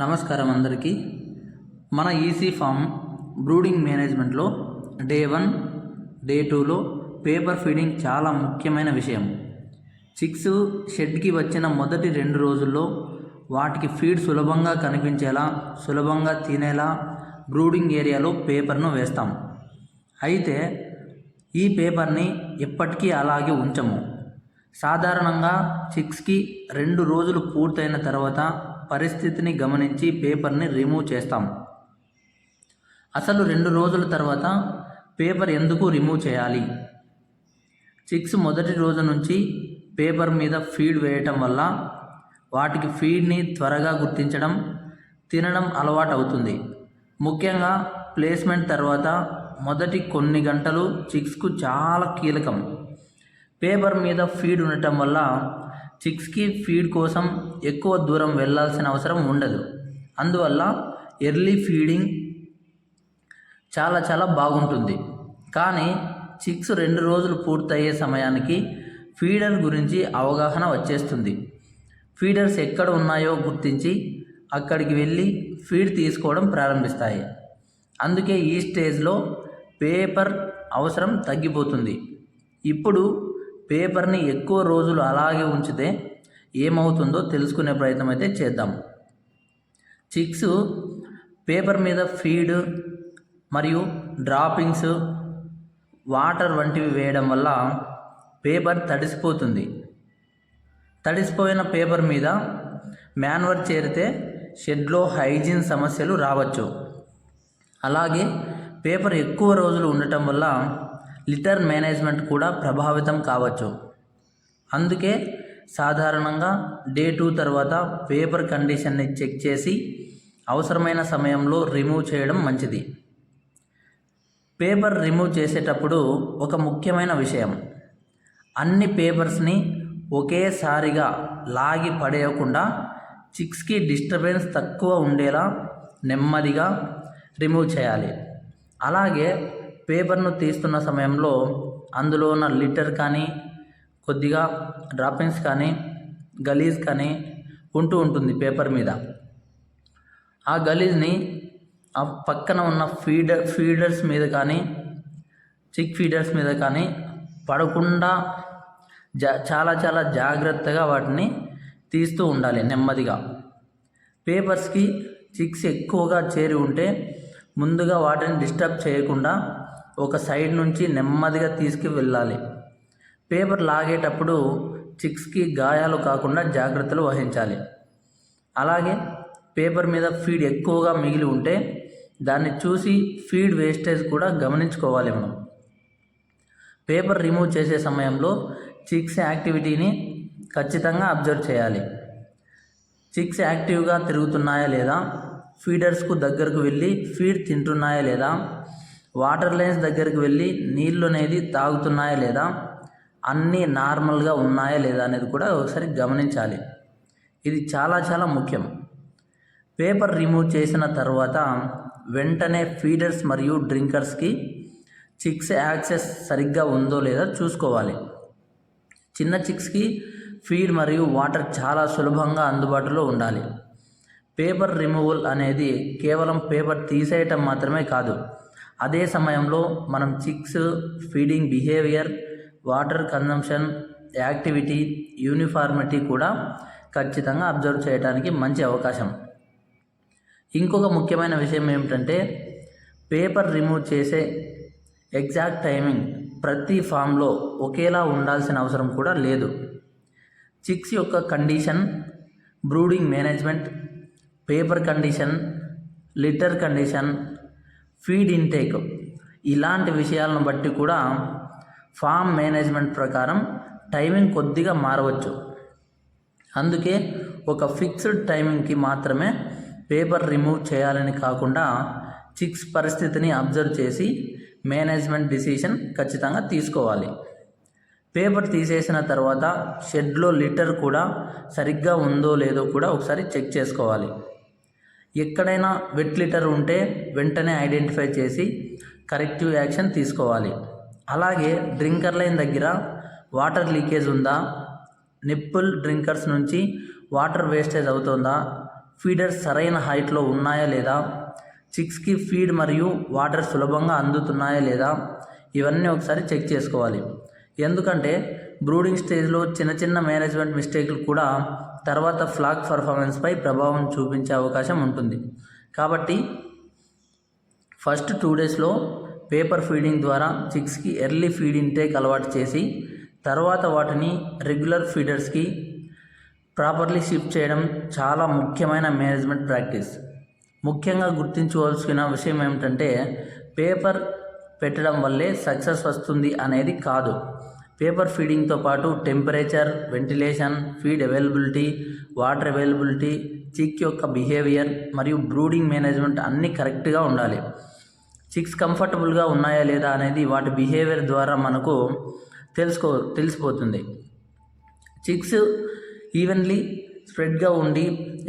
నమస్కారం అందరికీ. మన ఈసీ ఫామ్ బ్రూడింగ్ మేనేజ్మెంట్లో డే 1, డే 2లో పేపర్ ఫీడింగ్ చాలా ముఖ్యమైన విషయం. చిక్స్ షెడ్కి వచ్చిన మొదటి 2 రోజుల్లో వాటికి ఫీడ్ సులభంగా కనిపించేలా, సులభంగా తినేలా బ్రూడింగ్ ఏరియాలో పేపర్ను వేస్తాం. అయితే ఈ పేపర్ని ఎప్పటికీ అలాగే ఉంచము. సాధారణంగా చిక్స్కి 2 రోజులు పూర్తయిన తర్వాత పరిస్థితిని గమనించి పేపర్ని రిమూవ్ చేస్తాం. అసలు 2 రోజుల తర్వాత పేపర్ ఎందుకు రిమూవ్ చేయాలి? చిక్స్ మొదటి రోజు నుంచి పేపర్ మీద ఫీడ్ వేయటం వల్ల వాటికి ఫీడ్ని త్వరగా గుర్తించడం, తినడం అలవాటు అవుతుంది. ముఖ్యంగా ప్లేస్మెంట్ తర్వాత మొదటి కొన్ని గంటలు చిక్స్కు చాలా కీలకం. పేపర్ మీద ఫీడ్ ఉండటం వల్ల చిక్స్కి ఫీడ్ కోసం ఎక్కువ దూరం వెళ్ళాల్సిన అవసరం ఉండదు. అందువల్ల ఎర్లీ ఫీడింగ్ చాలా బాగుంటుంది. కానీ చిక్స్ 2 రోజులు పూర్తయ్యే సమయానికి ఫీడర్ గురించి అవగాహన వచ్చేస్తుంది. ఫీడర్స్ ఎక్కడ ఉన్నాయో గుర్తించి అక్కడికి వెళ్ళి ఫీడ్ తీసుకోవడం ప్రారంభిస్తాయి. అందుకే ఈ స్టేజ్లో పేపర్ అవసరం తగ్గిపోతుంది. ఇప్పుడు పేపర్ని ఎక్కువ రోజులు అలాగే ఉంచితే ఏమవుతుందో తెలుసుకునే ప్రయత్నం అయితే చేద్దాం. చిక్స్ పేపర్ మీద ఫీడ్ మరియు డ్రాపింగ్స్, వాటర్ వంటివి వేయడం వల్ల పేపర్ తడిసిపోతుంది. తడిసిపోయిన పేపర్ మీద మ్యాన్యూర్ చేరితే షెడ్లో హైజీన్ సమస్యలు రావచ్చు. అలాగే పేపర్ ఎక్కువ రోజులు ఉండటం వల్ల లిటర్ మేనేజ్మెంట్ కూడా ప్రభావితం కావచ్చు. అందుకే సాధారణంగా డే 2 తర్వాత పేపర్ కండిషన్ని చెక్ చేసి అవసరమైన సమయంలో రిమూవ్ చేయడం మంచిది. పేపర్ రిమూవ్ చేసేటప్పుడు ఒక ముఖ్యమైన విషయం, అన్ని పేపర్స్ని ఒకేసారిగా లాగి పడేయకుండా చిక్స్కి డిస్టర్బెన్స్ తక్కువ ఉండేలా నెమ్మదిగా రిమూవ్ చేయాలి. అలాగే పేపర్ను తీస్తున్న సమయంలో అందులో ఉన్న లిటర్ కానీ, కొద్దిగా డ్రాపింగ్స్ కానీ, గలీజ్ కానీ ఉంటుంది పేపర్ మీద. ఆ గలీజ్ని ఆ పక్కన ఉన్న ఫీడర్స్ మీద కానీ, చిక్ ఫీడర్స్ మీద కానీ పడకుండా చాలా జాగ్రత్తగా వాటిని తీస్తూ ఉండాలి నెమ్మదిగా. పేపర్స్కి చిక్స్ ఎక్కువగా చేరి ఉంటే ముందుగా వాటిని డిస్టర్బ్ చేయకుండా ఒక సైడ్ నుంచి నెమ్మదిగా తీసుకు వెళ్ళాలి. పేపర్ లాగేటప్పుడు చిక్స్కి గాయాలు కాకుండా జాగ్రత్తలు వహించాలి. అలాగే పేపర్ మీద ఫీడ్ ఎక్కువగా మిగిలి ఉంటే దాన్ని చూసి ఫీడ్ వేస్టేజ్ కూడా గమనించుకోవాలి మనం. పేపర్ రిమూవ్ చేసే సమయంలో చిక్స్ యాక్టివిటీని ఖచ్చితంగా అబ్జర్వ్ చేయాలి. చిక్స్ యాక్టివ్గా తిరుగుతున్నాయా లేదా, ఫీడర్స్కు దగ్గరకు వెళ్ళి ఫీడ్ తింటున్నాయా లేదా, వాటర్ లైన్స్ దగ్గరికి వెళ్ళి నీళ్ళు అనేది తాగుతున్నాయా లేదా, అన్నీ నార్మల్గా ఉన్నాయా లేదా అనేది కూడా ఒకసారి గమనించాలి. ఇది చాలా ముఖ్యం. పేపర్ రిమూవ్ చేసిన తర్వాత వెంటనే ఫీడర్స్ మరియు డ్రింకర్స్కి చిక్స్ యాక్సెస్ సరిగ్గా ఉందో లేదో చూసుకోవాలి. చిన్న చిక్స్కి ఫీడ్ మరియు వాటర్ చాలా సులభంగా అందుబాటులో ఉండాలి. పేపర్ రిమూవల్ అనేది కేవలం పేపర్ తీసేయటం మాత్రమే కాదు, అదే సమయంలో మనం chicks feeding behaviour, water consumption, activity, uniformity కూడా ఖచ్చితంగా అబ్జర్వ్ చేయడానికి మంచి అవకాశం. ఇంకొక ముఖ్యమైన విషయం ఏమిటంటే పేపర్ రిమూవ్ చేసే ఎగ్జాక్ట్ టైమింగ్ ప్రతి ఫామ్లో ఒకేలా ఉండాల్సిన అవసరం కూడా లేదు. చిక్స్ యొక్క condition, brooding management, paper condition, litter condition, feed intake ఇలాంటి విషయాలను బట్టి కూడా ఫామ్ మేనేజ్మెంట్ ప్రకారం టైమింగ్ కొద్దిగా మారవచ్చు. అందుకే ఒక ఫిక్స్డ్ టైమింగ్కి మాత్రమే పేపర్ రిమూవ్ చేయాలని కాకుండా చిక్స్ పరిస్థితిని అబ్జర్వ్ చేసి మేనేజ్మెంట్ డిసిషన్ ఖచ్చితంగా తీసుకోవాలి. పేపర్ తీసేసిన తర్వాత షెడ్లో లిటర్ కూడా సరిగ్గా ఉందో లేదో కూడా ఒకసారి చెక్ చేసుకోవాలి. ఎక్కడైనా వెట్ లిటర్ ఉంటే వెంటనే ఐడెంటిఫై చేసి కరెక్టివ్ యాక్షన్ తీసుకోవాలి. అలాగే డ్రింకర్ లైన్ దగ్గర వాటర్ లీకేజ్ ఉందా, నిప్పుల్ డ్రింకర్స్ నుంచి వాటర్ వేస్టేజ్ అవుతుందా, ఫీడర్స్ సరైన హైట్లో ఉన్నాయా లేదా, చిక్స్కి ఫీడ్ మరియు వాటర్ సులభంగా అందుతున్నాయా లేదా, ఇవన్నీ ఒకసారి చెక్ చేసుకోవాలి. ఎందుకంటే బ్రూడింగ్ స్టేజ్లో చిన్న చిన్న మేనేజ్మెంట్ మిస్టేక్లు కూడా తర్వాత ఫ్లాక్ పర్ఫార్మెన్స్పై ప్రభావం చూపించే అవకాశం ఉంటుంది. కాబట్టి ఫస్ట్ 2 డేస్లో పేపర్ ఫీడింగ్ ద్వారా చిక్స్కి ఎర్లీ ఫీడ్ ఇంటేక్ అలవాటు చేసి తర్వాత వాటిని రెగ్యులర్ ఫీడర్స్కి ప్రాపర్లీ షిఫ్ట్ చేయడం చాలా ముఖ్యమైన మేనేజ్మెంట్ ప్రాక్టీస్. ముఖ్యంగా గుర్తుంచుకోవాల్సిన విషయం ఏమిటంటే పేపర్ పెట్టడం వల్లే సక్సెస్ వస్తుంది అనేది కాదు. పేపర్ ఫీడింగ్తో పాటు temperature, ventilation, feed availability, water availability, chick యొక్క బిహేవియర్ మరియు బ్రూడింగ్ మేనేజ్మెంట్ అన్నీ కరెక్ట్గా ఉండాలి. చిక్స్ కంఫర్టబుల్గా ఉన్నాయా లేదా అనేది వాటి బిహేవియర్ ద్వారా మనకు తెలిసిపోతుంది. చిక్స్ ఈవెన్లీ స్ప్రెడ్గా ఉండి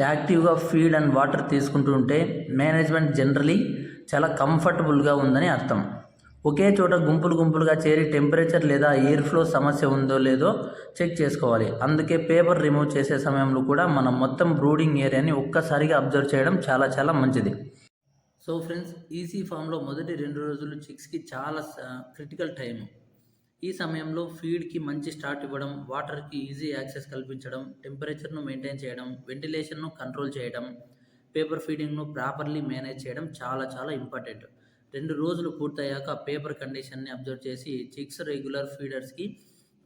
యాక్టివ్గా ఫీడ్ అండ్ వాటర్ తీసుకుంటూ ఉంటే మేనేజ్మెంట్ జనరలీ చాలా కంఫర్టబుల్గా ఉందని అర్థం. ఒకే చోట గుంపులుగా చేరి టెంపరేచర్ లేదా ఎయిర్ ఫ్లో సమస్య ఉందో లేదో చెక్ చేసుకోవాలి. అందుకే పేపర్ రిమూవ్ చేసే సమయంలో కూడా మనం మొత్తం బ్రూడింగ్ ఏరియాని ఒక్కసారిగా అబ్జర్వ్ చేయడం చాలా మంచిది. సో ఫ్రెండ్స్, ఈసీ ఫామ్లో మొదటి 2 రోజులు చిక్స్కి చాలా క్రిటికల్ టైం. ఈ సమయంలో ఫీడ్కి మంచి స్టార్ట్ ఇవ్వడం, వాటర్కి ఈజీ యాక్సెస్ కల్పించడం, టెంపరేచర్ను మెయింటైన్ చేయడం, వెంటిలేషన్ను కంట్రోల్ చేయడం, పేపర్ ఫీడింగ్ను ప్రాపర్లీ మేనేజ్ చేయడం చాలా ఇంపార్టెంట్. 2 రోజులు పూర్తయ్యాక పేపర్ కండిషన్ని అబ్జర్వ్ చేసి చిక్స్ రెగ్యులర్ ఫీడర్స్కి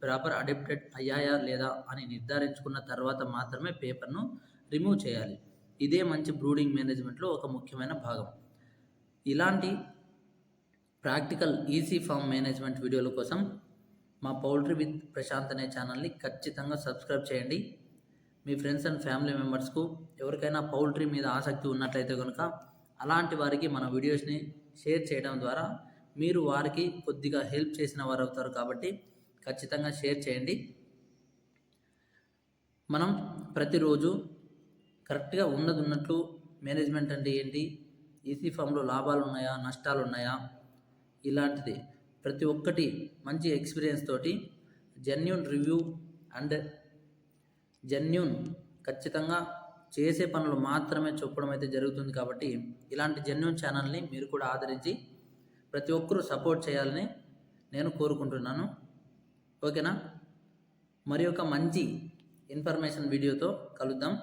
ప్రాపర్ అడాప్టెడ్ అయ్యాయా లేదా అని నిర్ధారించుకున్న తర్వాత మాత్రమే పేపర్ను రిమూవ్ చేయాలి. ఇదే మంచి బ్రూడింగ్ మేనేజ్మెంట్లో ఒక ముఖ్యమైన భాగం. ఇలాంటి ప్రాక్టికల్ ఈసీ ఫామ్ మేనేజ్మెంట్ వీడియోల కోసం మా పౌల్ట్రీ విత్ ప్రశాంత్ అనే ఛానల్ని ఖచ్చితంగా సబ్స్క్రైబ్ చేయండి. మీ ఫ్రెండ్స్ అండ్ ఫ్యామిలీ మెంబర్స్కు ఎవరికైనా పౌల్ట్రీ మీద ఆసక్తి ఉన్నట్లయితే కనుక అలాంటి వారికి మన వీడియోస్ని షేర్ చేయడం ద్వారా మీరు వారికి కొద్దిగా హెల్ప్ చేసిన వారు అవుతారు. కాబట్టి ఖచ్చితంగా షేర్ చేయండి. మనం ప్రతిరోజు కరెక్ట్గా ఉన్నట్లు మేనేజ్మెంట్ అంటే ఏంటి, ఈసీ ఫామ్లో లాభాలు ఉన్నాయా, నష్టాలు ఉన్నాయా, ఇలాంటిది ప్రతి ఒక్కటి మంచి ఎక్స్పీరియన్స్ తోటి జెన్యూన్ రివ్యూ అండ్ జెన్యూన్ ఖచ్చితంగా చేసే పనులు మాత్రమే చెప్పడం అయితే జరుగుతుంది. కాబట్టి ఇలాంటి జెన్యూన్ ఛానల్ని మీరు కూడా ఆదరించి ప్రతి ఒక్కరూ సపోర్ట్ చేయాలని నేను కోరుకుంటున్నాను. ఓకేనా? మరి ఒక మంచి ఇన్ఫర్మేషన్ వీడియోతో కలుద్దాం.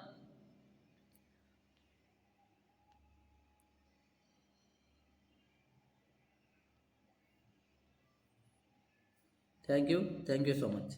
Thank you so much.